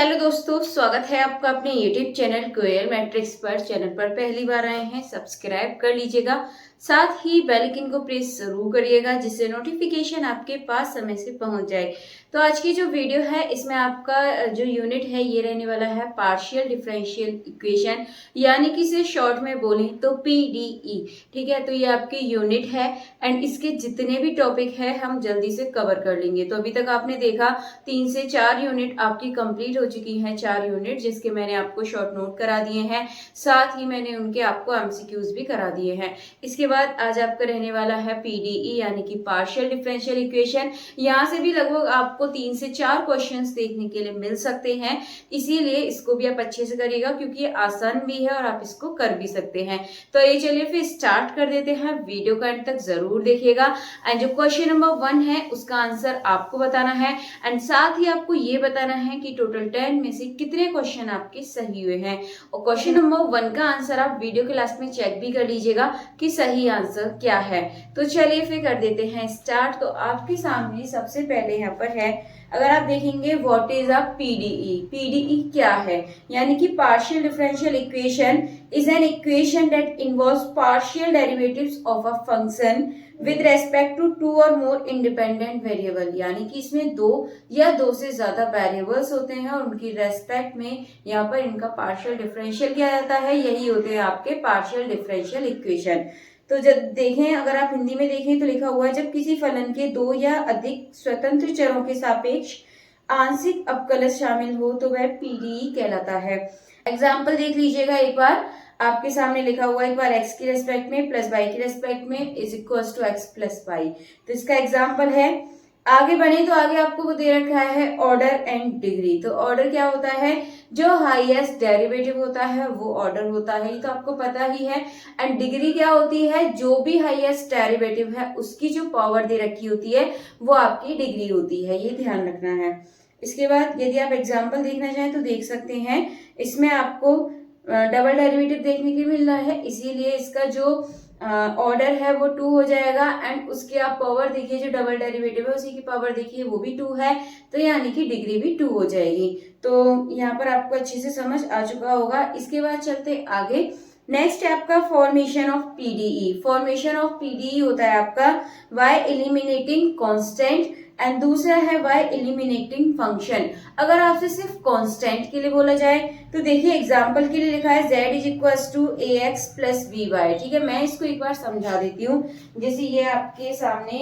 Hello दोस्तों, स्वागत है आपका अपने YouTube चैनल क्वेयर मैट्रिक्स पर। चैनल पर पहली बार आए हैं, सब्सक्राइब कर लीजिएगा, साथ ही बेल आइकन को प्रेस जरूर करिएगा जिससे नोटिफिकेशन आपके पास समय से पहुंच जाए। तो आज की जो वीडियो है इसमें आपका जो यूनिट है ये रहने वाला है पार्शियल डिफरेंशियल इक्वेशन, यानी कि इसे शॉर्ट में बोलें तो PDE। ठीक है, तो ये आपकी यूनिट है एंड इसके जितने भी टॉपिक है हम जल्दी से कवर कर लेंगे। तो अभी तक आपने देखा 3 से 4 यूनिट आपकी कंप्लीट हो चुकी हैं, 4 यूनिट जिसके मैंने आपको शॉर्ट नोट करा दिए हैं, साथ ही मैंने उनके आपको MCQs भी करा दिए हैं। इसके बाद आज आपका रहने वाला है PDE यानी कि पार्शियल डिफरेंशियल इक्वेशन। यहाँ से भी लगभग आपको 3 से 4 क्वेश्चंस देखने के लिए मिल सकते हैं, इसीलिए इसको भी आप अच्छे से करिएगा क्योंकि ये आसान भी है और आप इसको कर भी सकते हैं। तो ये चलिए फिर स्टार्ट कर देते हैं, वीडियो का एंड तक जरूर देखिएगा। एंड जो क्वेश्चन नंबर 1 है उसका आंसर आपको बताना है एंड साथ ही आपको ये बताना है कि टोटल 10 में से कितने क्वेश्चन आपके सही हुए हैं। और क्वेश्चन नंबर 1 का आंसर आप वीडियो के लास्ट में चेक भी कर लीजिएगा कि सही आंसर क्या है। तो चलिए फिर कर देते हैं स्टार्ट। तो आपके सामने सबसे पहले यहाँ पर है, अगर आप देखेंगे what is a PDE। PDE क्या है, यानी कि partial differential equation is an equation that involves partial derivatives of a function with respect to 2 और मोर इंडिपेंडेंट वेरिएबल, यानी कि इसमें 2 या 2 से ज्यादा वेरिएबल्स होते हैं और उनकी रेस्पेक्ट में यहाँ पर इनका पार्शियल डिफरेंशियल किया जाता है। यही होते हैं आपके पार्शियल डिफरेंशियल इक्वेशन। तो जब देखें, अगर आप हिंदी में देखें तो लिखा हुआ है जब किसी फलन के 2 या अधिक स्वतंत्र चरों के सापेक्ष आंशिक अवकलज शामिल हो तो वह PDE कहलाता है। एग्जाम्पल देख लीजिएगा एक बार, आपके सामने लिखा हुआ है एक बार x की रेस्पेक्ट में प्लस y की रेस्पेक्ट में is equal to x plus y. तो इसका एग्जाम्पल है। आगे बढ़े तो आगे आपको दे रखा है ऑर्डर एंड डिग्री। तो ऑर्डर क्या होता है, जो हाईएस्ट डेरिवेटिव होता है वो ऑर्डर होता है, ये तो आपको पता ही है। एंड डिग्री क्या होती है, जो भी हाईएस्ट डेरिवेटिव है उसकी जो पावर दे रखी होती है वो आपकी डिग्री होती है, ये ध्यान रखना है। इसके बाद यदि आप एग्जाम्पल देखना चाहें तो देख सकते हैं, इसमें आपको डबल डेरिवेटिव देखने के मिल रहा है, इसीलिए इसका जो ऑर्डर है वो 2 हो जाएगा एंड उसकी आप पावर देखिए, जो डबल डेरिवेटिव है उसी की पावर देखिए वो भी 2 है, तो यानी कि डिग्री भी 2 हो जाएगी। तो यहाँ पर आपको अच्छे से समझ आ चुका होगा। इसके बाद चलते आगे, नेक्स्ट है आपका formation of PDE। Formation of PDE होता है आपका बाय एलिमिनेटिंग कांस्टेंट एंड दूसरा है बाय एलिमिनेटिंग फंक्शन। अगर आपसे सिर्फ कांस्टेंट के लिए बोला जाए तो देखिए एग्जांपल के लिए लिखा है z is equal to ax plus by। ठीक है, मैं इसको एक बार समझा देती हूँ। जैसे ये आपके सामने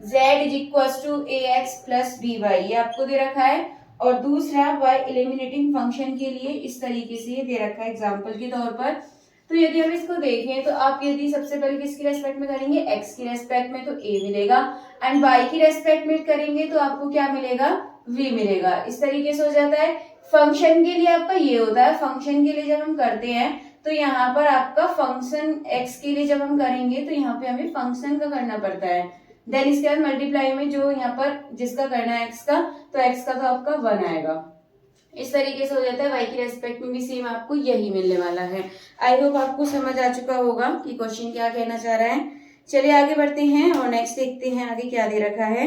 z is equal to ax plus by ये आपको दे रखा है, और दूसरा बाय एलिमिनेटिंग फंक्शन के लिए इस तरीके से ये दे रखा है एग्जाम्पल के तौर पर। तो यदि हम इसको देखें तो आप यदि सबसे पहले किसकी रेस्पेक्ट में करेंगे, x की रेस्पेक्ट में, तो a मिलेगा एंड y की रेस्पेक्ट में करेंगे तो आपको क्या मिलेगा, v मिलेगा। इस तरीके से हो जाता है। फंक्शन के लिए आपका ये होता है, फंक्शन के लिए जब हम करते हैं तो यहाँ पर आपका फंक्शन x के लिए जब हम करेंगे तो यहाँ पे हमें फंक्शन का करना पड़ता है, देन इसके बाद मल्टीप्लाई में जो यहाँ पर जिसका करना है x का, तो x का तो आपका 1 आएगा। इस तरीके से हो जाता है। y की रेस्पेक्ट में भी सेम आपको यही मिलने वाला है। आई होप आपको समझ आ चुका होगा कि क्वेश्चन क्या कहना चाह रहा है। चलिए आगे बढ़ते हैं और नेक्स्ट देखते हैं आगे क्या दे रखा है।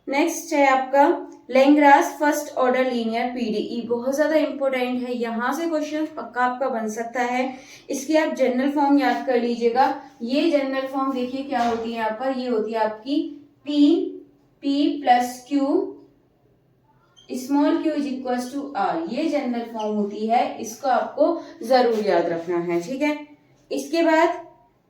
नेक्स्ट है आपका Lagrange first order linear PDE। बहुत ज्यादा इंपॉर्टेंट है, यहाँ से क्वेश्चन पक्का आपका बन सकता है। इसकी आप जनरल फॉर्म याद कर लीजिएगा। ये जनरल फॉर्म देखिए क्या होती है यहाँ पर, ये होती है आपकी P plus Q small q is equal to r, ये जनरल फॉर्म होती है, इसको आपको जरूर याद रखना है। ठीक है, इसके बाद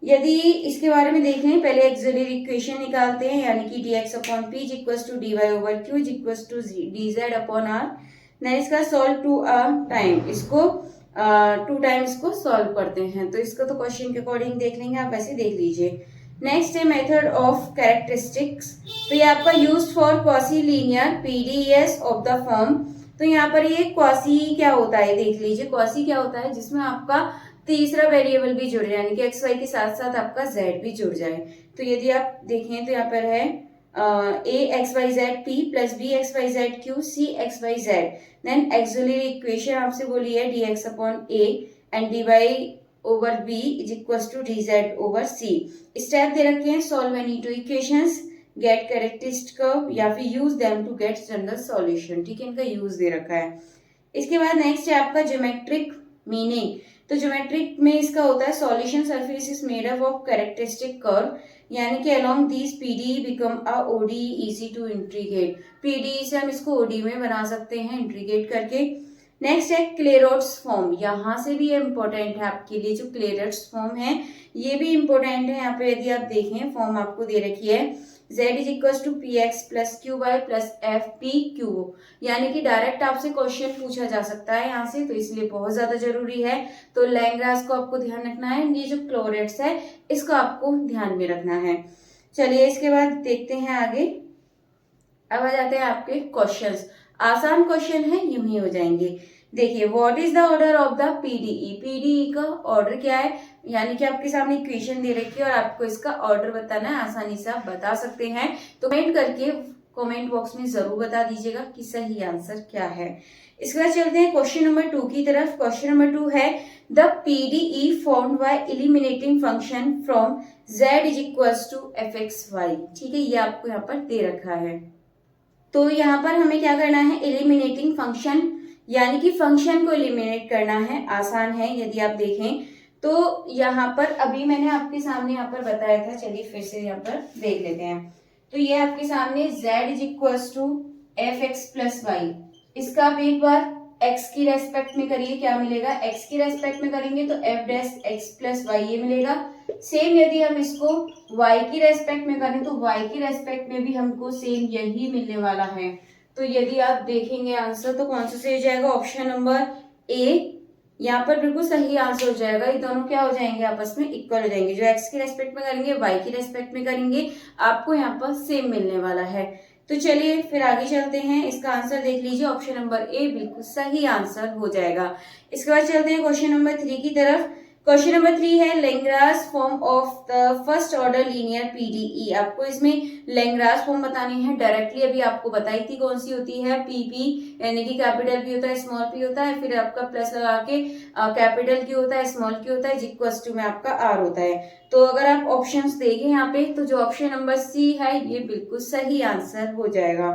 यदि इसके बारे में देख लें, पहले एक्सिलरी इक्वेशन निकालते हैं, यानी कि dx upon p is equal to dy over q is equal to dz upon r। Then इसका सॉल्व टू टाइम, इसको 2 टाइम इसको सॉल्व करते हैं। तो इसको तो क्वेश्चन के अकॉर्डिंग देख लेंगे, आप वैसे देख लीजिए। नेक्स्ट है मेथड ऑफ कैरेक्टरिस्टिक्स। तो ये आपका used for quasi linear PDEs of the form. तो यहाँ पर ये क्वासी क्या होता है देख लीजिए। क्वासी क्या होता है, जिसमें आपका तीसरा वेरिएबल भी जुड़ जाए, यानी कि एक्स वाई के साथ साथ आपका z भी जुड़ जाए। तो यदि आप देखें तो यहाँ पर है a(x,y,z) p plus b(x,y,z) q c(x,y,z). Then auxiliary equation आपसे बोली है dx अपॉन a and dy over b is equal to dz over c। Step दे रखे हैं, solve any two equations, get characteristic curve या फिर use them to get general solution. ठीक है, इनका यूज दे रखा है। इसके बाद नेक्स्ट है आपका ज्योमेट्रिक मीनिंग। तो ज्योमेट्रिक में इसका होता है solution surface is made up of characteristic curve, यानी कि along this PD become a OD easy to integrate. PD से हम इसको ओडी में बना सकते हैं इंट्रीगेट करके। नेक्स्ट है क्लेरोट्स फॉर्म, यहाँ से भी ये इंपॉर्टेंट है आपके लिए। जो क्लेरोट्स फॉर्म है ये भी इंपॉर्टेंट है। यहाँ पे यदि आप देखें फॉर्म आपको दे रखी है z is equal to P x plus Q Y plus F P q, यानी कि डायरेक्ट आपसे क्वेश्चन पूछा जा सकता है यहाँ से, तो इसलिए बहुत ज्यादा जरूरी है। तो लैग्रांज को आपको ध्यान रखना है, ये जो क्लोरेट्स है इसको आपको ध्यान में रखना है। चलिए इसके बाद देखते हैं आगे। अब आ जाते हैं आपके क्वेश्चंस। आसान क्वेश्चन है, यूं ही हो जाएंगे। देखिए what is the order of the PDE. PDE का ऑर्डर क्या है, यानी कि आपके सामने इक्वेशन दे रखी है और आपको इसका ऑर्डर बताना है। आसानी से आप बता सकते हैं, तो कमेंट करके कमेंट बॉक्स में जरूर बता दीजिएगा कि सही आंसर क्या है। इसके बाद चलते हैं क्वेश्चन नंबर 2 की तरफ। क्वेश्चन नंबर 2 है the PDE formed by eliminating function from z is equal to f x y. ठीक है, ये आपको यहाँ पर दे रखा है। तो यहाँ पर हमें क्या करना है, एलिमिनेटिंग फंक्शन, यानी कि फंक्शन को एलिमिनेट करना है। आसान है यदि आप देखें तो। यहाँ पर अभी मैंने आपके सामने यहाँ पर बताया था, चलिए फिर से यहाँ पर देख लेते हैं। तो ये आपके सामने z is equal to f x plus y, इसका आप एक बार x की रेस्पेक्ट में करिए, क्या मिलेगा, x की रेस्पेक्ट में करेंगे तो f dash x plus y ये मिलेगा। सेम यदि हम इसको y की रेस्पेक्ट में करें तो y की रेस्पेक्ट में भी हमको सेम यही मिलने वाला है। तो यदि आप देखेंगे आंसर तो कौन सा सही हो जाएगा, ऑप्शन नंबर ए यहाँ पर बिल्कुल सही आंसर हो जाएगा। ये दोनों क्या हो जाएंगे, आपस में इक्वल हो जाएंगे। जो x की रेस्पेक्ट में करेंगे y की रेस्पेक्ट में करेंगे, आपको यहाँ पर सेम मिलने वाला है। तो चलिए फिर आगे चलते हैं। इसका आंसर देख लीजिए, ऑप्शन नंबर ए बिल्कुल सही आंसर हो जाएगा। इसके बाद चलते हैं क्वेश्चन नंबर 3 की तरफ। क्वेश्चन नंबर 3 है Lagrange form of the first order linear PDE. आपको इसमें लैग्रांज फॉर्म बतानी है। डायरेक्टली अभी आपको बताई थी कौन सी होती है, पीपी, यानी कि कैपिटल पी होता है, स्मॉल पी होता है, फिर आपका प्लस लगा के कैपिटल क्यू होता है, स्मॉल क्यू होता है, इक्वल टू में आपका आर होता है। तो अगर आप ऑप्शंस देखें यहाँ पे तो जो ऑप्शन नंबर सी है ये बिल्कुल सही आंसर हो जाएगा।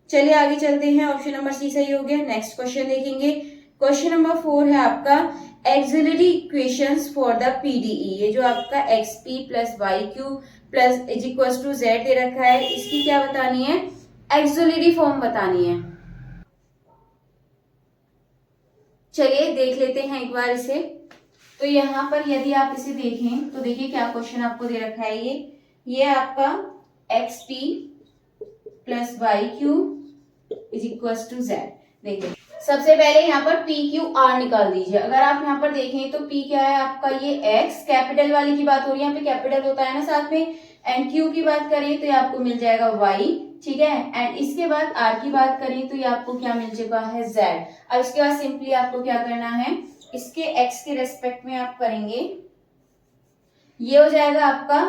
चलिए आगे चलते हैं, ऑप्शन नंबर सी सही हो गया। नेक्स्ट क्वेश्चन देखेंगे। क्वेश्चन नंबर 4 है आपका auxiliary equations for the PDE. ये जो आपका x P plus Y Q plus is equal to Z दे रखा है, इसकी क्या बतानी है, एक्सिलरी फॉर्म बतानी है। चलिए देख लेते हैं एक बार इसे। तो यहाँ पर यदि आप इसे देखें तो देखिए क्या क्वेश्चन आपको दे रखा है। ये आपका x P plus Y q is equal to z. देखिए सबसे पहले यहाँ पर पी क्यू आर निकाल दीजिए। अगर आप यहाँ पर देखें तो पी क्या है आपका, ये एक्स कैपिटल वाली की बात हो रही है, यहाँ पे कैपिटल होता है ना साथ में, एंड क्यू की बात करें तो ये आपको मिल जाएगा वाई, ठीक है। एंड इसके बाद आर की बात करें तो ये आपको क्या मिल चुका है, जेड। अब इसके बाद सिंपली आपको क्या करना है, इसके एक्स के रेस्पेक्ट में आप करेंगे, ये हो जाएगा आपका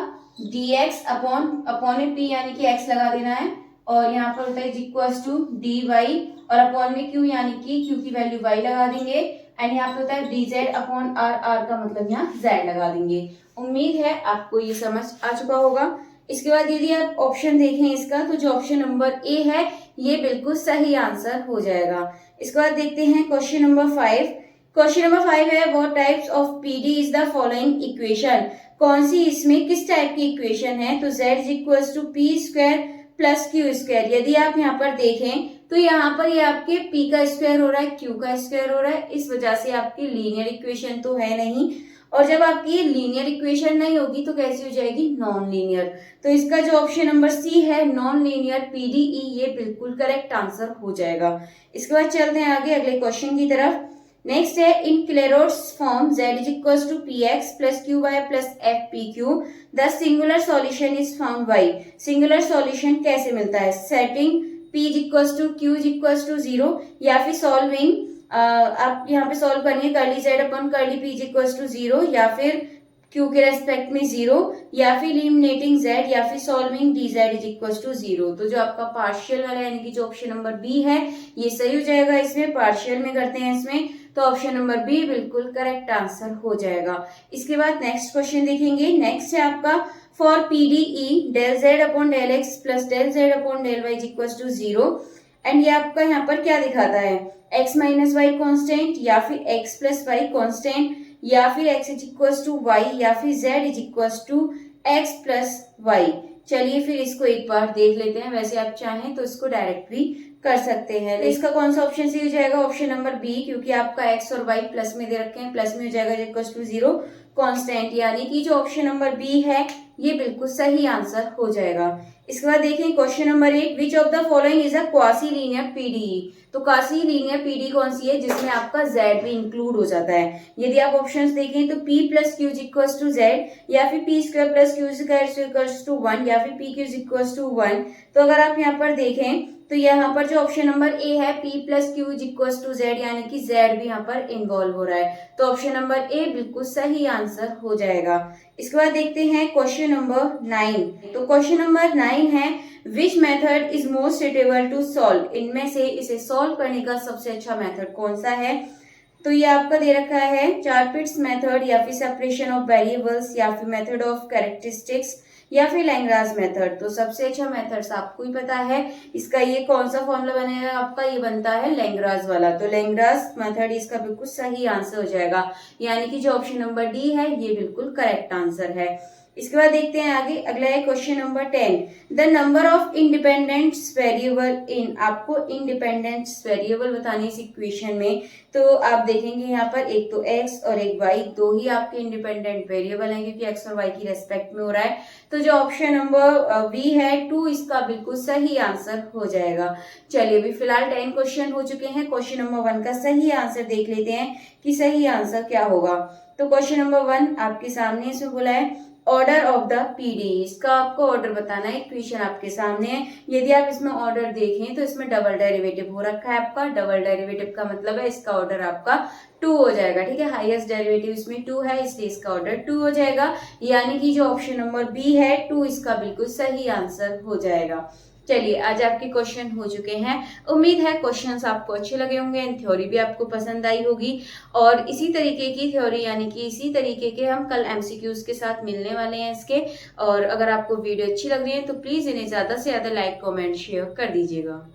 dx अपॉन ए पी, यानी कि x लगा देना है, और यहाँ पर होता है इक्वल टू dy और अपॉन में q, यानी कि q की वैल्यू y लगा देंगे, एंड यहाँ पे होता है dz अपॉन r, r का मतलब यहाँ z लगा देंगे। उम्मीद है आपको ये समझ आ चुका होगा। इसके बाद यदि आप ऑप्शन देखें इसका, तो जो ऑप्शन नंबर ए है ये बिल्कुल सही आंसर हो जाएगा। इसके बाद देखते हैं क्वेश्चन नंबर 5। क्वेश्चन नंबर 5 है what types of PD is the following equation. कौन सी इसमें किस टाइप की इक्वेशन है, तो z is equal to p square plus q square. यदि आप यहाँ पर देखें तो यहाँ पर ये आपके p का स्क्वायर हो रहा है, q का स्क्वायर हो रहा है, इस वजह से आपकी लीनियर इक्वेशन तो है नहीं, और जब आपकी ये लीनियर इक्वेशन नहीं होगी तो कैसी हो जाएगी, नॉन लीनियर। तो इसका जो ऑप्शन नंबर सी है नॉन लीनियर पीडीई, ये बिल्कुल करेक्ट आंसर हो जाएगा। इसके बाद चलते हैं आगे अगले क्वेश्चन की तरफ। नेक्स्ट है in Clairaut's form z is equal to P x plus Q Y plus F P Q the singular solution is found by. Singular solution कैसे मिलता है, setting p is equal to Q is equal to 0, या फिर solving आप यहाँ पे solve करेंगे curly z upon curly p is equal to 0, या फिर q के रेस्पेक्ट में 0, या फिर एलिमिनेटिंग z, या फिर solving dz is equal to 0। तो जो आपका पार्शियल वाला यानी कि जो ऑप्शन नंबर बी है ये सही हो जाएगा। इसमें पार्शियल में करते हैं इसमें, तो ऑप्शन नंबर बी बिल्कुल करेक्ट आंसर हो जाएगा। इसके बाद नेक्स्ट क्वेश्चन देखेंगे। नेक्स्ट है आपका for PDE del z upon del x plus del z upon del y is equal to 0 and ये आपका यहाँ पर क्या दिखाता है, x माइनस वाई कॉन्स्टेंट या फिर x प्लस वाई कॉन्स्टेंट या फिर x is equal to y या फिर z is equal to x plus y. चलिए फिर इसको एक बार देख लेते हैं, वैसे आप चाहें तो इसको डायरेक्ट भी कर सकते हैं। इसका कौन सा ऑप्शन सही हो जाएगा, ऑप्शन नंबर बी, क्योंकि आपका x और y प्लस में दे रखे हैं, प्लस में हो जाएगा इक्वल टू 0 कांस्टेंट, यानी कि जो ऑप्शन नंबर बी है ये बिल्कुल सही आंसर हो जाएगा। इसके बाद देखें question number 8, which of the following is a quasi linear PDE. तो क्वासी लीनियर पीडीई कौन सी है, जिसमें आपका z भी इंक्लूड हो जाता है। यदि आप ऑप्शंस देखें तो p plus q equal to z या फिर p square plus q square equal to 1 या फिर p क्यू इक्वल टू 1। तो अगर आप यहाँ पर देखें तो यहाँ पर जो ऑप्शन नंबर ए है p plus q equal to z, यानी कि z भी यहाँ पर इन्वॉल्व हो रहा है, तो ऑप्शन नंबर ए बिल्कुल सही आंसर हो जाएगा। इसके बाद देखते हैं क्वेश्चन नंबर 9। तो क्वेश्चन नंबर 9 है, which method is most suitable to solve. इनमें से इसे सॉल्व करने का सबसे अच्छा मेथड कौन सा है। तो ये आपका दे रखा है चारपिट्स मेथड या फिर सेपरेशन ऑफ वेरिएबल्स या फिर मेथड ऑफ कैरेक्टरिस्टिक्स या फिर लैग्रांज मेथड। तो सबसे अच्छा मेथड आपको ही पता है, इसका ये कौन सा फॉर्मूला बनेगा आपका, ये बनता है लैग्रांज वाला। तो लैग्रांज मेथड इसका बिल्कुल सही आंसर हो जाएगा, यानी कि जो ऑप्शन नंबर डी है ये बिल्कुल करेक्ट आंसर है। इसके बाद देखते हैं आगे, अगला है question number 10, the number of independent variable in. आपको इंडिपेंडेंट वेरिएबल बताने इस इक्वेशन में, तो आप देखेंगे यहाँ पर एक तो x और एक y, दो ही आपके इंडिपेंडेंट वेरिएबल हैं क्योंकि x और y की रेस्पेक्ट में हो रहा है। तो जो ऑप्शन नंबर बी है 2, इसका बिल्कुल सही आंसर हो जाएगा। चलिए अभी फिलहाल 10 क्वेश्चन हो चुके हैं, क्वेश्चन नंबर 1 का सही आंसर देख लेते हैं कि सही आंसर क्या होगा। तो क्वेश्चन नंबर 1 आपके सामने इसमें बोला है ऑर्डर ऑफ द पीडीई। इसका आपको ऑर्डर बताना है, इक्वेशन आपके सामने है। यदि आप इसमें ऑर्डर देखें तो इसमें डबल डेरिवेटिव हो रखा है आपका, डबल डेरिवेटिव का मतलब है इसका ऑर्डर आपका 2 हो जाएगा, ठीक है। हाईएस्ट डेरिवेटिव इसमें 2 है, इसलिए इसका ऑर्डर 2 हो जाएगा, यानी कि जो ऑप्शन नंबर बी है 2, इसका बिल्कुल सही आंसर हो जाएगा। चलिए आज आपके क्वेश्चन हो चुके हैं, उम्मीद है क्वेश्चंस आपको अच्छे लगे होंगे, एंड थ्योरी भी आपको पसंद आई होगी। और इसी तरीके की थ्योरी यानी कि इसी तरीके के हम कल एमसीक्यूज के साथ मिलने वाले हैं इसके। और अगर आपको वीडियो अच्छी लग रही है तो प्लीज़ इन्हें ज़्यादा से ज़्यादा लाइक कमेंट शेयर कर दीजिएगा।